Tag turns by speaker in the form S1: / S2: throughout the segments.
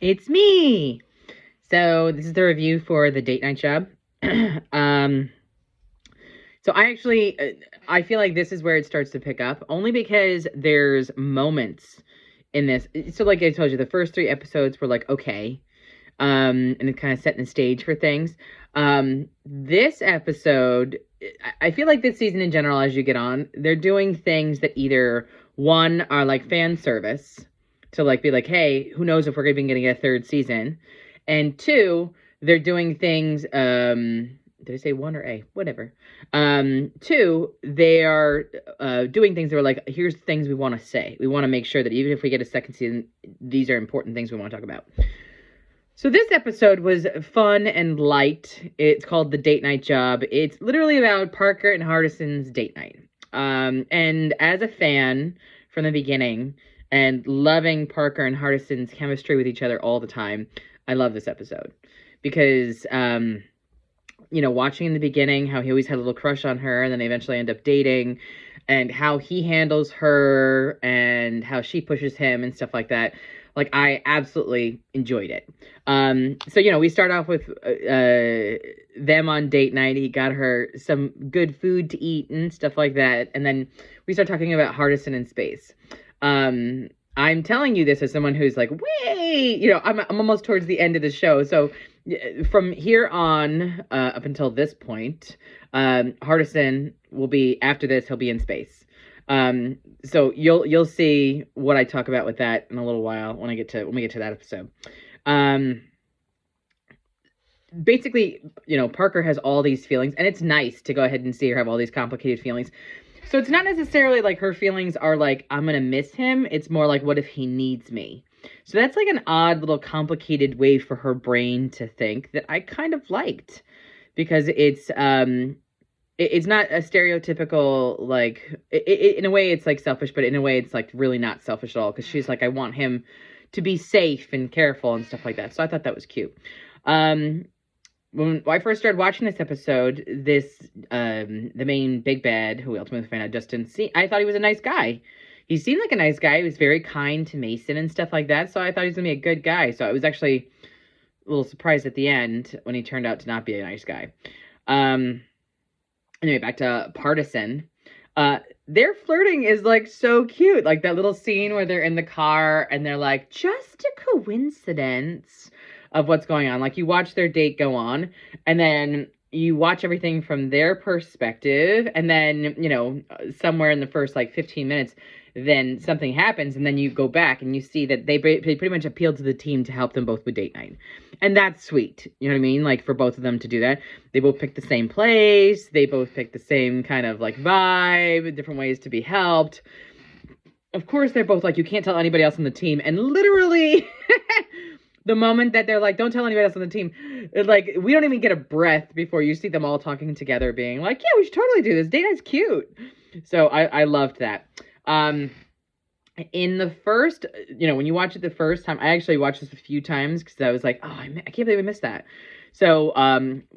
S1: It's me. So this is the review for the date night job. um, so I feel like this is where it starts to pick up, only because there's moments in this. So, like I told you, the first three episodes were like okay, and it kind of setting the stage for things. This episode, I feel like this season in general, as you get on, they're doing things that either one are like fan service to like be like, hey, who knows if we're even getting a third season, and two, they're doing things. Did I say one or a whatever? Two, they are doing things that are like, here's things we want to say. We want to make sure that even if we get a second season, these are important things we want to talk about. So this episode was fun and light. It's called The Date Night Job. It's literally about Parker and Hardison's date night. And as a fan from the beginning and loving Parker and Hardison's chemistry with each other all the time, I love this episode because, watching in the beginning how he always had a little crush on her and then they eventually end up dating, and how he handles her and how she pushes him and stuff like that. Like, I absolutely enjoyed it. So we start off with them on date night. He got her some good food to eat and stuff like that. And then we start talking about Hardison in space. I'm telling you this as someone who's like, wait, I'm almost towards the end of the show. So from here on, up until this point, Hardison will be, after this, he'll be in space. So you'll see what I talk about with that in a little while when we get to that episode. Basically, Parker has all these feelings, and it's nice to go ahead and see her have all these complicated feelings. So it's not necessarily like her feelings are like, I'm gonna miss him. It's more like, what if he needs me? So that's like an odd little complicated way for her brain to think that I kind of liked, because it's not a stereotypical, like, in a way it's like selfish, but in a way it's like really not selfish at all, because she's like, I want him to be safe and careful and stuff like that. So I thought that was cute. When I first started watching this episode, the main big bad, who we ultimately found out Justin, I thought he was a nice guy. He seemed like a nice guy. He was very kind to Mason and stuff like that, so I thought he was gonna be a good guy. So I was actually a little surprised at the end when he turned out to not be a nice guy. Anyway, back to Partisan. Their flirting is like so cute. Like that little scene where they're in the car and they're like, just a coincidence of what's going on. Like, you watch their date go on, and then you watch everything from their perspective, and then, somewhere in the first like 15 minutes, then something happens, and then you go back and you see that they pretty much appealed to the team to help them both with date night. And that's sweet. You know what I mean? Like, for both of them to do that. They both picked the same place. They both picked the same kind of like vibe, different ways to be helped. Of course, they're both like, you can't tell anybody else on the team. And literally, the moment that they're like, don't tell anybody else on the team, like, we don't even get a breath before you see them all talking together, being like, yeah, we should totally do this. Date night's cute. So I loved that. In the first, when you watch it the first time, I actually watched this a few times because I was like, oh, I can't believe I missed that. So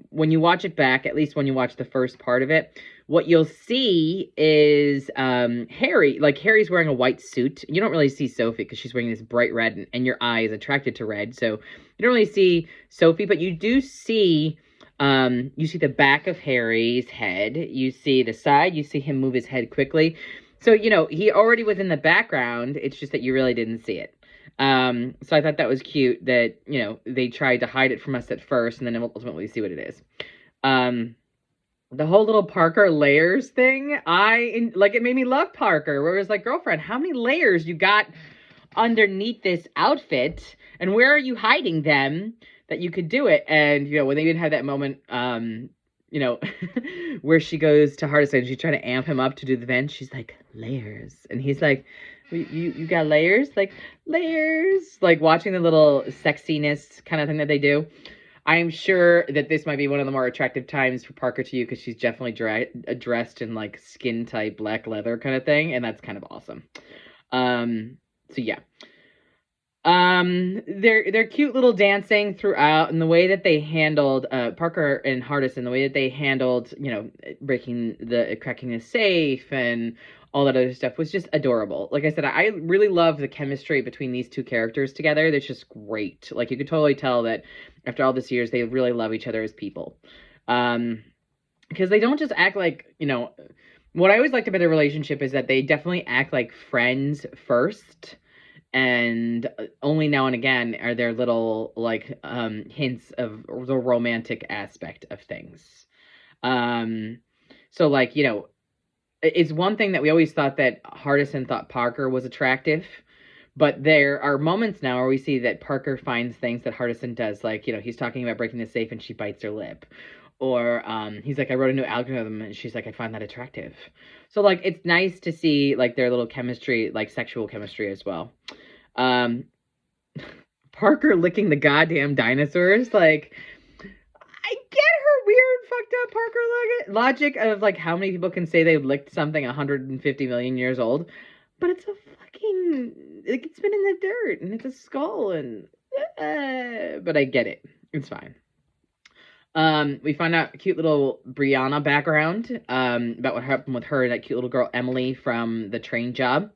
S1: when you watch it back, at least when you watch the first part of it, what you'll see is Harry. Like, Harry's wearing a white suit. You don't really see Sophie because she's wearing this bright red, and your eye is attracted to red. So you don't really see Sophie, but you do see, you see the back of Harry's head. You see the side. You see him move his head quickly. So, he already was in the background. It's just that you really didn't see it. So I thought that was cute that, they tried to hide it from us at first, and then ultimately see what it is. The whole little Parker layers thing, it made me love Parker, where it was like, girlfriend, how many layers you got underneath this outfit, and where are you hiding them that you could do it? And, when they even had that moment, where she goes to Hardison and she's trying to amp him up to do the vent, she's like, layers. And he's like, you got layers? Like, layers? Like, watching the little sexiness kind of thing that they do. I'm sure that this might be one of the more attractive times for Parker to you, because she's definitely dressed in like skin tight black leather kind of thing, and that's kind of awesome. So yeah. Their cute little dancing throughout, and the way that they handled Parker and Hardison, the way that they handled, cracking the safe and all that other stuff was just adorable. Like I said, I really love the chemistry between these two characters together. That's just great. Like, you could totally tell that after all these years, they really love each other as people. Because they don't just act like, what I always liked about their relationship is that they definitely act like friends first, and only now and again are there little like hints of the romantic aspect of things. So like, it's one thing that we always thought that Hardison thought Parker was attractive, but there are moments now where we see that Parker finds things that Hardison does, like, he's talking about breaking the safe and she bites her lip. Or he's like, I wrote a new algorithm, and she's like, I find that attractive. So like, it's nice to see like their little chemistry, like sexual chemistry as well. Parker licking the goddamn dinosaurs, like, I get her weird fucked up Parker logic of like how many people can say they licked something 150 million years old, but it's a fucking, like, it's been in the dirt and it's a skull, and but I get it. It's fine. We find out a cute little Brianna background about what happened with her and that cute little girl Emily from the train job.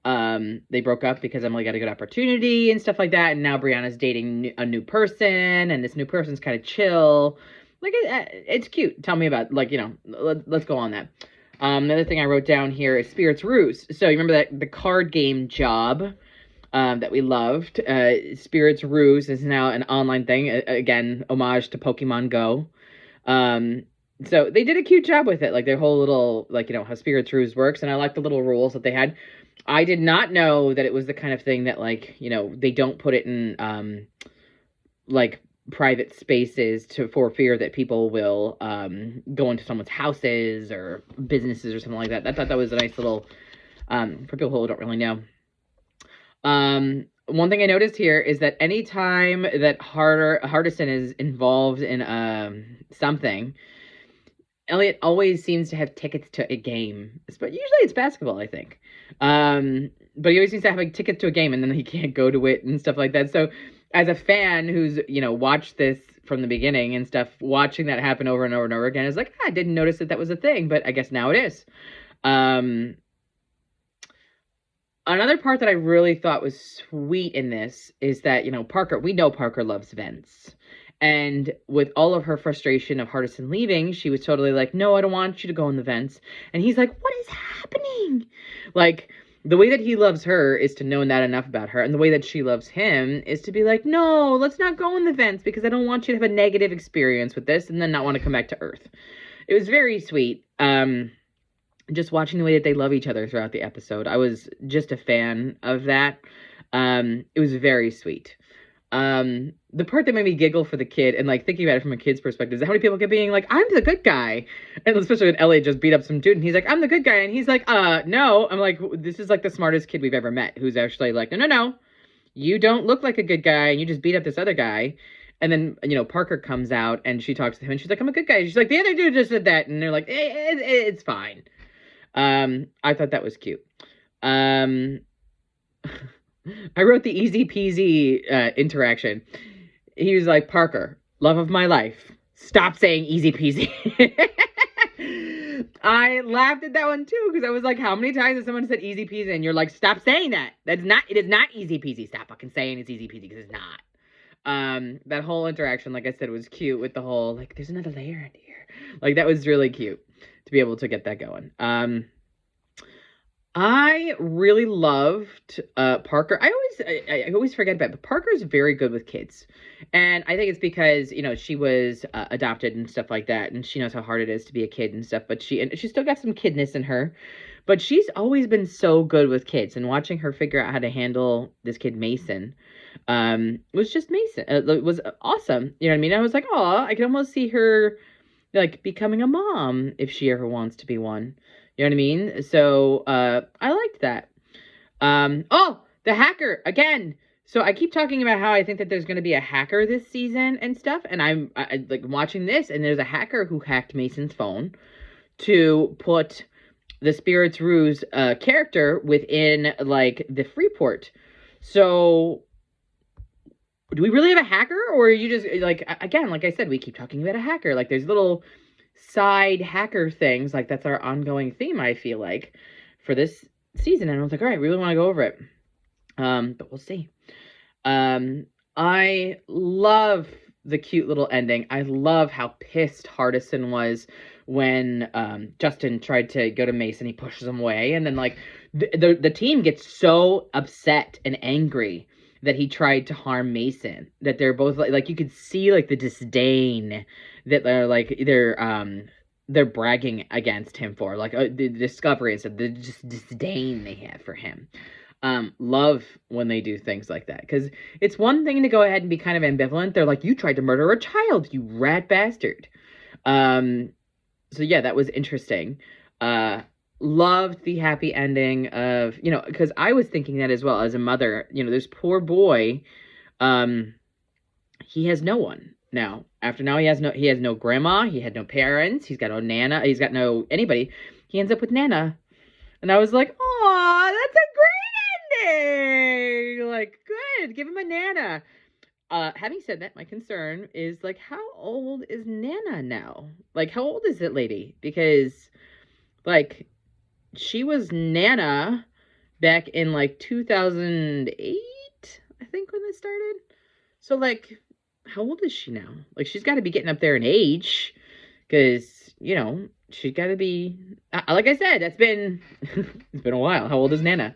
S1: They broke up because Emily got a good opportunity and stuff like that, and now Brianna's dating a new person, and this new person's kind of chill. Like, it's cute. Tell me about, like, let's go on that. Another thing I wrote down here is Spirit's Ruse. So you remember that the card game job that we loved. Spirit's Ruse is now an online thing. Again, homage to Pokemon Go. So they did a cute job with it. Like, their whole little, like, how Spirit's Ruse works. And I like the little rules that they had. I did not know that it was the kind of thing that, like, they don't put it in, like, private spaces for fear that people will go into someone's houses or businesses or something like that. I thought that was a nice little, for people who don't really know. One thing I noticed here is that anytime that Hardison is involved in something, Elliot always seems to have tickets to a game. But usually it's basketball, I think. But he always seems to have like tickets to a game, and then he can't go to it and stuff like that. So as a fan who's, watched this from the beginning and stuff, watching that happen over and over and over again is like, I didn't notice that was a thing, but I guess now it is. Another part that I really thought was sweet in this is that, we know Parker loves vents. And with all of her frustration of Hardison leaving, she was totally like, no, I don't want you to go in the vents. And he's like, what is happening? Like, the way that he loves her is to know that enough about her. And the way that she loves him is to be like, no, let's not go in the vents because I don't want you to have a negative experience with this and then not want to come back to Earth. It was very sweet. Just watching the way that they love each other throughout the episode. I was just a fan of that. It was very sweet. The part that made me giggle for the kid, and like thinking about it from a kid's perspective, is how many people kept being like, I'm the good guy. And especially when Elliot just beat up some dude and he's like, I'm the good guy. And he's like, no. I'm like, this is like the smartest kid we've ever met, who's actually like, no. You don't look like a good guy and you just beat up this other guy. And then, Parker comes out and she talks to him and she's like, I'm a good guy. She's like, the other dude just did that. And they're like, it's fine. I thought that was cute. I wrote the easy peasy interaction. He was like, Parker, love of my life, stop saying easy peasy. I laughed at that one too, because I was like, how many times has someone said easy peasy and you're like, stop saying that. It is not easy peasy. Stop fucking saying it's easy peasy, because it's not. That whole interaction, like I said, was cute with the whole, like, there's another layer in here. Like, that was really cute to be able to get that going. I really loved Parker. I always forget about it, but Parker's very good with kids. And I think it's because, she was adopted and stuff like that, and she knows how hard it is to be a kid and stuff, but she still got some kidness in her. But she's always been so good with kids, and watching her figure out how to handle this kid Mason was just Mason. It was awesome. You know what I mean? I was like, oh, I can almost see her like becoming a mom if she ever wants to be one. You know what I mean? So, I liked that. Oh, the hacker, again. So I keep talking about how I think that there's going to be a hacker this season and stuff. And I'm like watching this, and there's a hacker who hacked Mason's phone to put the Spirit's Ruse character within, like, the Freeport. So, do we really have a hacker? Or are you just, like, again, like I said, we keep talking about a hacker. Like, there's little side hacker things, like that's our ongoing theme, I feel like, for this season, and I was like, all right, I really want to go over it. But we'll see. I love the cute little ending. I love how pissed Hardison was when Justin tried to go to Mason. He pushes him away, and then like the team gets so upset and angry that he tried to harm Mason. That they're both like you could see like the disdain that they're bragging against him for, like the discovery and the just disdain they have for him. Love when they do things like that, because it's one thing to go ahead and be kind of ambivalent. They're like, you tried to murder a child, you rat bastard. So yeah, that was interesting. Loved the happy ending of, because I was thinking that as well as a mother. This poor boy, he has no one now. After now, he has no grandma, he had no parents, he's got no nana, he's got no anybody. He ends up with Nana, and I was like, oh, that's a great ending. Like, good, give him a Nana. Having said that, my concern is like, how old is Nana now? Like, how old is it, lady? Because, like, she was Nana back in like 2008, I think, when this started. So, like, how old is she now? Like, she's got to be getting up there in age, because she's got to be. Like I said, that's been it's been a while. How old is Nana?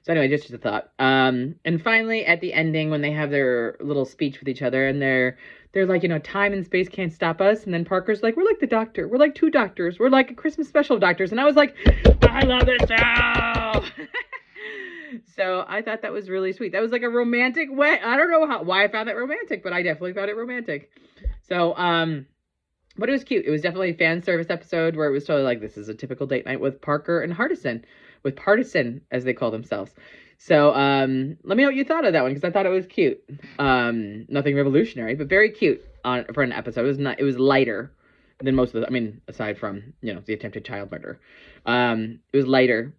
S1: So anyway, just a thought. And finally, at the ending, when they have their little speech with each other, and they're like, time and space can't stop us. And then Parker's like, we're like the Doctor. We're like two doctors. We're like a Christmas special of doctors. And I was like, I love this show. So I thought that was really sweet. That was like a romantic way. I don't know why I found that romantic, but I definitely found it romantic. So, but it was cute. It was definitely a fan service episode where it was totally like, this is a typical date night with Parker and Hardison. With Partisan, as they call themselves. So, let me know what you thought of that one, because I thought it was cute. Nothing revolutionary, but very cute for an episode. It was lighter than most of aside from, the attempted child murder. It was lighter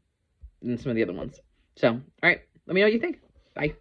S1: than some of the other ones. So, all right, let me know what you think. Bye.